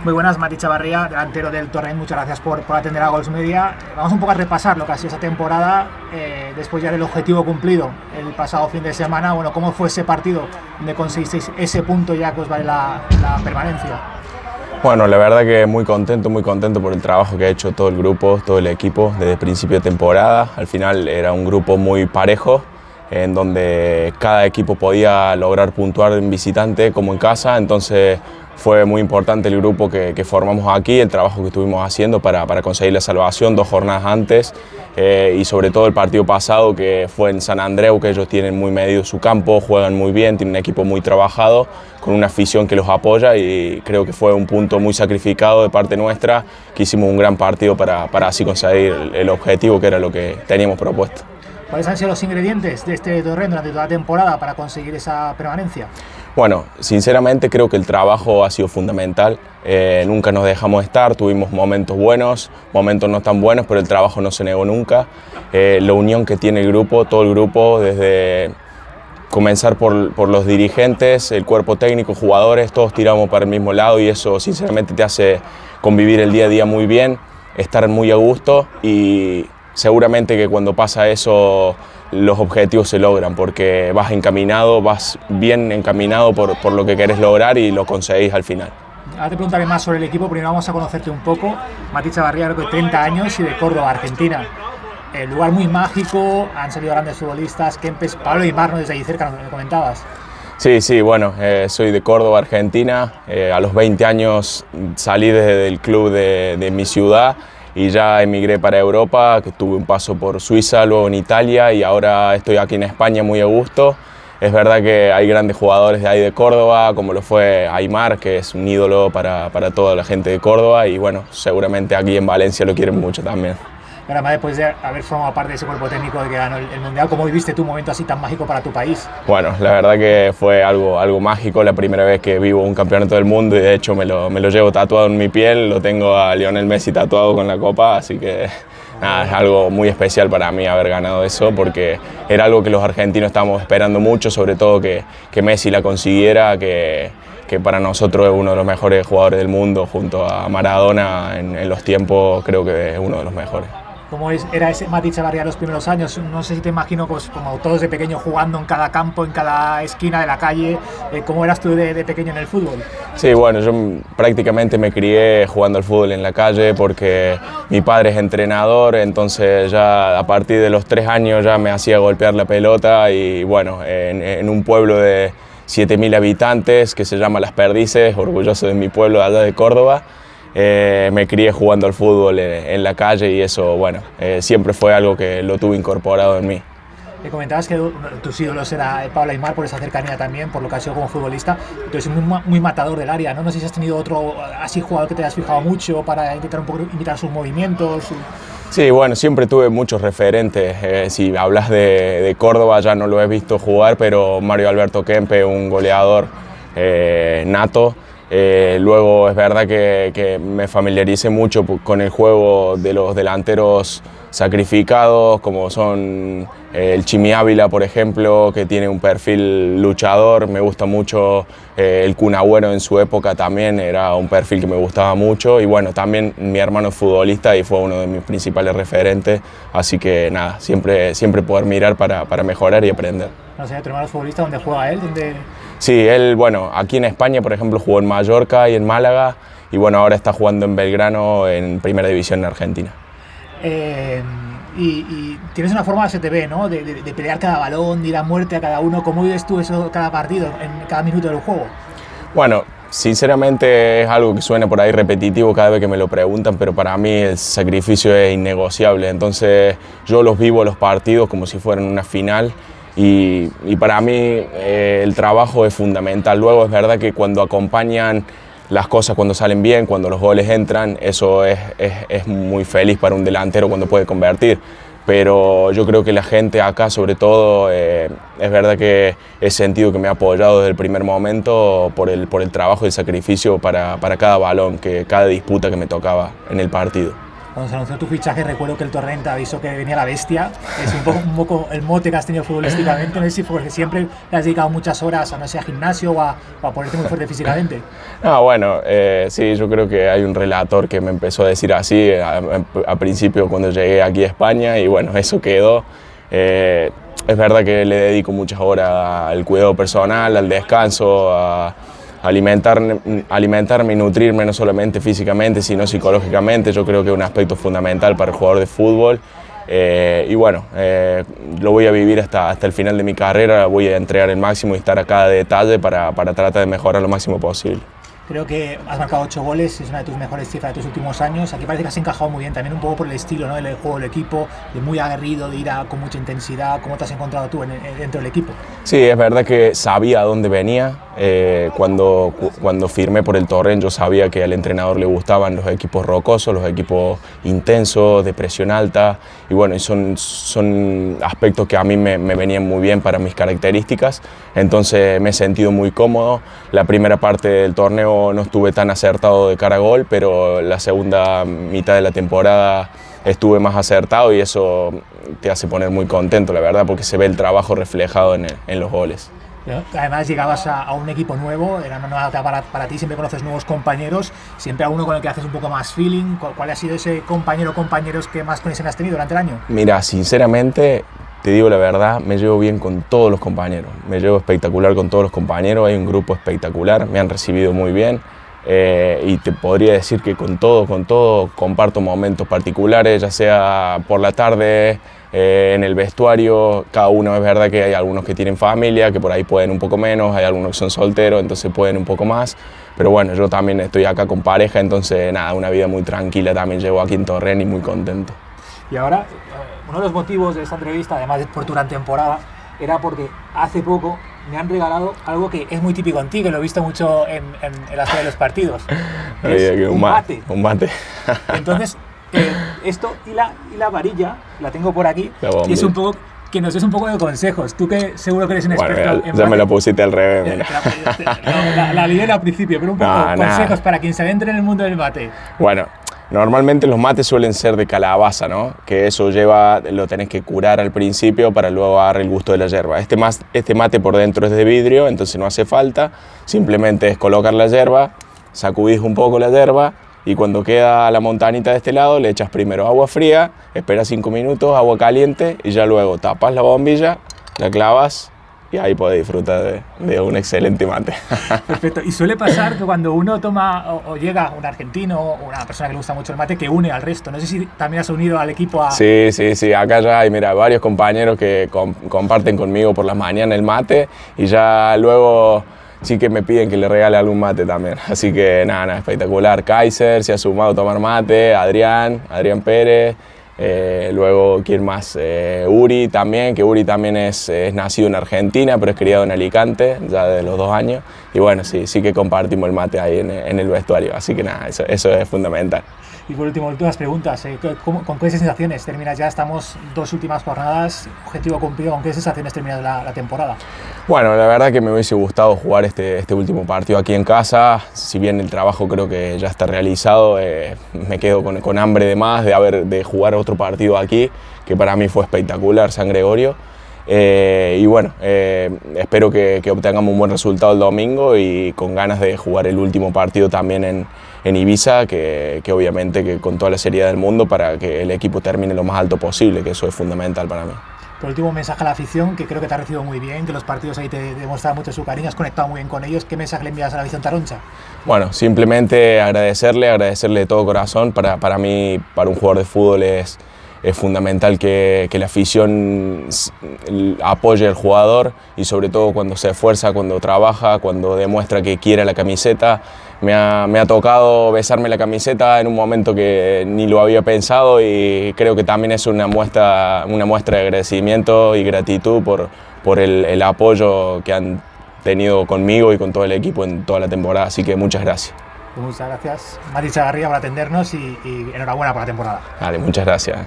Muy buenas, Mati Chavarría, delantero del Torrent. Muchas gracias por atender a Gols Media. Vamos un poco a repasar lo que ha sido esa temporada, después ya del objetivo cumplido el pasado fin de semana. Bueno, ¿cómo fue ese partido donde conseguisteis ese punto ya que os vale la permanencia? Bueno, la verdad que muy contento por el trabajo que ha hecho todo el grupo, todo el equipo desde el principio de temporada. Al final era un grupo muy parejo, en donde cada equipo podía lograr puntuar en visitante como en casa, entonces fue muy importante el grupo que formamos aquí, el trabajo que estuvimos haciendo para conseguir la salvación 2 jornadas antes, y sobre todo el partido pasado que fue en San Andreu, que ellos tienen muy medido su campo, juegan muy bien, tienen un equipo muy trabajado, con una afición que los apoya, y creo que fue un punto muy sacrificado de parte nuestra, que hicimos un gran partido para así conseguir el objetivo que era lo que teníamos propuesto. ¿Cuáles han sido los ingredientes de este Torrent durante toda la temporada para conseguir esa permanencia? Bueno, sinceramente creo que el trabajo ha sido fundamental, nunca nos dejamos estar, tuvimos momentos buenos, momentos no tan buenos, pero el trabajo no se negó nunca. La unión que tiene el grupo, todo el grupo, desde comenzar por los dirigentes, el cuerpo técnico, jugadores, todos tiramos para el mismo lado, y eso sinceramente te hace convivir el día a día muy bien, estar muy a gusto, y seguramente que cuando pasa eso los objetivos se logran, porque vas bien encaminado por lo que querés lograr y lo conseguís al final. Ahora te preguntaré más sobre el equipo, primero vamos a conocerte un poco. Mati Chavarría, creo que 30 años y de Córdoba, Argentina. El lugar muy mágico, han salido grandes futbolistas, Kempes, Pablo Aimar, ¿no? Desde ahí cerca, me comentabas. Sí, bueno, soy de Córdoba, Argentina. A los 20 años salí desde el club de mi ciudad y ya emigré para Europa, que tuve un paso por Suiza, luego en Italia, y ahora estoy aquí en España muy a gusto. Es verdad que hay grandes jugadores de ahí de Córdoba, como lo fue Aimar, que es un ídolo para toda la gente de Córdoba, y bueno, seguramente aquí en Valencia lo quieren mucho también. Pero además, después de haber formado parte de ese cuerpo técnico de que ganó el Mundial, ¿cómo viviste tu un momento así tan mágico para tu país? Bueno, la verdad que fue algo mágico, la primera vez que vivo un campeonato del mundo, y de hecho me lo llevo tatuado en mi piel, lo tengo a Lionel Messi tatuado con la copa, así que nada, es algo muy especial para mí haber ganado eso, porque era algo que los argentinos estábamos esperando mucho, sobre todo que Messi la consiguiera, que para nosotros es uno de los mejores jugadores del mundo, junto a Maradona en los tiempos, creo que es uno de los mejores. ¿Cómo era ese Mati Chavarría los primeros años? No sé si te imagino pues, como todos de pequeño jugando en cada campo, en cada esquina de la calle. ¿Cómo eras tú de pequeño en el fútbol? Sí, bueno, yo prácticamente me crié jugando al fútbol en la calle porque mi padre es entrenador, entonces ya a partir de los 3 años ya me hacía golpear la pelota, y bueno, en un pueblo de 7.000 habitantes que se llama Las Perdices, orgulloso de mi pueblo de allá de Córdoba. Me crié jugando al fútbol en la calle, y eso, bueno, siempre fue algo que lo tuve incorporado en mí. Te comentabas que tus ídolos era Pablo Aimar, por esa cercanía también, por lo que has sido como futbolista. Tú eres muy matador del área, ¿no? No sé si has tenido otro así jugador que te hayas fijado mucho para intentar un poco imitar sus movimientos. Sí, bueno, siempre tuve muchos referentes. Si hablas de Córdoba, ya no lo he visto jugar, pero Mario Alberto Kempes, un goleador nato. Luego es verdad que me familiaricé mucho con el juego de los delanteros sacrificados, como son el Chimi Ávila, por ejemplo, que tiene un perfil luchador. Me gusta mucho el Kun Agüero en su época también, era un perfil que me gustaba mucho, y bueno, también mi hermano es futbolista y fue uno de mis principales referentes, así que nada, siempre poder mirar para mejorar y aprender. No sé, tu hermano es futbolista, ¿dónde juega él? Sí, él, bueno, aquí en España, por ejemplo, jugó en Mallorca y en Málaga, y bueno, ahora está jugando en Belgrano en Primera División en Argentina. Y tienes una forma, se te ve, ¿no? De pelear cada balón, de ir a muerte a cada uno. ¿Cómo vives tú eso cada partido, en cada minuto del juego? Bueno, sinceramente es algo que suena por ahí repetitivo cada vez que me lo preguntan, pero para mí el sacrificio es innegociable. Entonces yo vivo los partidos como si fueran una final, y para mí el trabajo es fundamental. Luego es verdad que cuando acompañan las cosas, cuando salen bien, cuando los goles entran, eso es muy feliz para un delantero cuando puede convertir. Pero yo creo que la gente acá, sobre todo, es verdad que he sentido que me ha apoyado desde el primer momento por el trabajo y el sacrificio para cada balón, cada disputa que me tocaba en el partido. Cuando se anunció tu fichaje, recuerdo que el Torrent avisó que venía la bestia. Es un poco el mote que has tenido futbolísticamente. No sé si porque siempre le has dedicado muchas horas a, no sé, a gimnasio o a ponerte muy fuerte físicamente. No, bueno, sí, yo creo que hay un relator que me empezó a decir así a principio cuando llegué aquí a España y bueno, eso quedó. Es verdad que le dedico muchas horas al cuidado personal, al descanso, a alimentarme y nutrirme no solamente físicamente, sino psicológicamente. Yo creo que es un aspecto fundamental para el jugador de fútbol. Y bueno, lo voy a vivir hasta el final de mi carrera, voy a entregar el máximo y estar a cada detalle para tratar de mejorar lo máximo posible. Creo que has marcado 8 goles, es una de tus mejores cifras de tus últimos años. Aquí parece que has encajado muy bien, también un poco por el estilo, ¿no?, del juego del equipo, de muy aguerrido, de ir con mucha intensidad. ¿Cómo te has encontrado tú dentro del equipo? Sí, es verdad que sabía a dónde venía. Cuando firmé por el Torrent, yo sabía que al entrenador le gustaban los equipos rocosos, los equipos intensos, de presión alta, y bueno, son aspectos que a mí me venían muy bien para mis características. Entonces me he sentido muy cómodo. La primera parte del torneo no estuve tan acertado de cara a gol, pero la segunda mitad de la temporada estuve más acertado y eso te hace poner muy contento, la verdad, porque se ve el trabajo reflejado en los goles. Además llegabas a un equipo nuevo, era una nueva etapa para ti, siempre conoces nuevos compañeros, siempre alguno con el que haces un poco más feeling. ¿Cuál ha sido ese compañero o compañeros que más conexión has tenido durante el año? Mira, sinceramente, te digo la verdad, me llevo bien con todos los compañeros, me llevo espectacular con todos los compañeros, hay un grupo espectacular, me han recibido muy bien. Y te podría decir que con todo comparto momentos particulares, ya sea por la tarde, en el vestuario. Cada uno, es verdad que hay algunos que tienen familia, que por ahí pueden un poco menos, hay algunos que son solteros, entonces pueden un poco más, pero bueno, yo también estoy acá con pareja, entonces nada, una vida muy tranquila también llevo aquí en Torrent y muy contento. Y ahora, uno de los motivos de esta entrevista, además de por tu gran temporada, era porque hace poco me han regalado algo que es muy típico en ti, que lo he visto mucho en la serie de los partidos. Es un mate. Un mate. Entonces, esto y la varilla, la tengo por aquí, y es un poco que nos des un poco de consejos. Tú que seguro que eres un experto en mate. Ya me lo pusiste al revés. La lié al principio, pero un poco consejos para quien se adentre en el mundo del mate. Bueno, normalmente los mates suelen ser de calabaza, ¿no? Que eso lo tenés que curar al principio para luego agarrar el gusto de la yerba. Este mate por dentro es de vidrio, entonces no hace falta. Simplemente es colocar la yerba, sacudís un poco la yerba y cuando queda la montanita de este lado le echas primero agua fría, esperas 5 minutos, agua caliente y ya luego tapas la bombilla, la clavas y ahí podés disfrutar de un excelente mate. Perfecto. Y suele pasar que cuando uno toma o llega un argentino o una persona que le gusta mucho el mate, que une al resto. No sé si también has unido al equipo a... Sí. Acá ya hay, mira, varios compañeros que comparten conmigo por las mañanas el mate y ya luego sí que me piden que le regale algún mate también. Así que nada, espectacular. Kaiser se ha sumado a tomar mate, Adrián Pérez. Luego, ¿quién más? Uri también, que Uri también es nacido en Argentina, pero es criado en Alicante, ya de los 2 años. Y bueno, sí que compartimos el mate ahí en el vestuario, así que nada, eso es fundamental. Y por último, últimas preguntas. ¿Con qué sensaciones terminas ya? Estamos 2 últimas jornadas, objetivo cumplido. ¿Con qué sensaciones terminas la temporada? Bueno, la verdad que me hubiese gustado jugar este último partido aquí en casa. Si bien el trabajo creo que ya está realizado, me quedo con hambre de más de jugar otro partido aquí, que para mí fue espectacular, San Gregorio. Y bueno, espero que obtengamos un buen resultado el domingo y con ganas de jugar el último partido también en Ibiza, que obviamente que con toda la seriedad del mundo para que el equipo termine lo más alto posible, que eso es fundamental para mí. Por último, un mensaje a la afición, que creo que te ha recibido muy bien, que los partidos ahí te demuestran mucho su cariño, has conectado muy bien con ellos. ¿Qué mensaje le envías a la afición taroncha? Bueno, simplemente agradecerle de todo corazón. Para mí, para un jugador de fútbol es fundamental que la afición apoye al jugador y sobre todo cuando se esfuerza, cuando trabaja, cuando demuestra que quiere la camiseta. Me ha tocado besarme la camiseta en un momento que ni lo había pensado y creo que también es una muestra de agradecimiento y gratitud por el apoyo que han tenido conmigo y con todo el equipo en toda la temporada, así que muchas gracias. Muchas gracias, Mati Chavarría, por atendernos y enhorabuena por la temporada. Vale, muchas gracias.